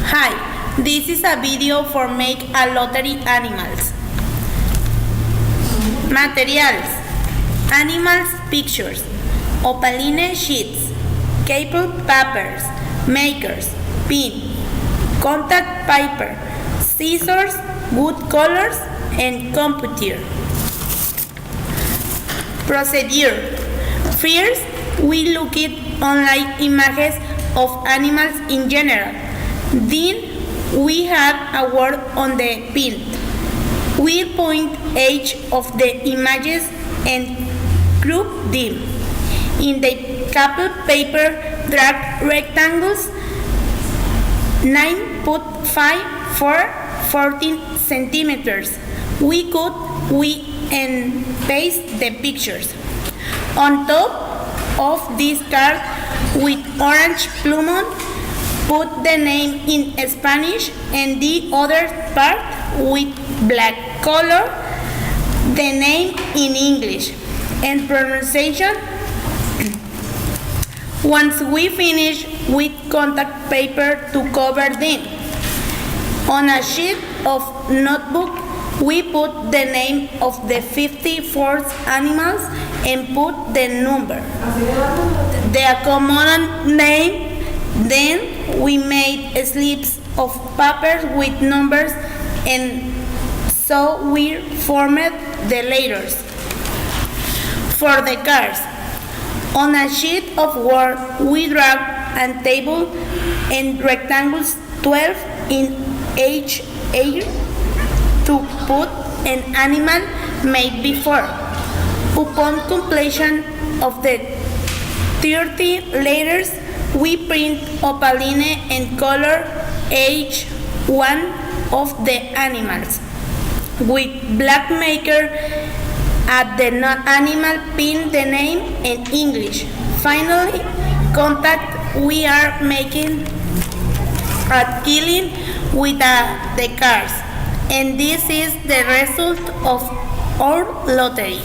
Hi, this is a video for make a lottery animals. Materials: animals pictures, opaline sheets, cable papers, makers, pin, contact paper, scissors, wood colors, and computer. Procedure: first, we look at online images of animals in general. Then we have a word on the pin. We point each of the images and group them. In the couple paper, drag rectangles 9 put 5 for 14 centimeters. We cut, and paste the pictures. On top of this card with orange plumon, put the name in Spanish and the other part with black color, the name in English and pronunciation. Once we finish, with contact paper to cover them. On a sheet of notebook, we put the name of the 54 animals and put the number, the accommodant name. Then we made slips of paper with numbers, and so we formed the letters. For the cars, on a sheet of Word, we drag a table and rectangles 12 in each area to put an animal made before. Upon completion of the 30 letters, we print opaline and color each one of the animals. With black marker at the animal, pin the name in English. Finally, contact, we are making a killing with the cards. And this is the result of our lottery.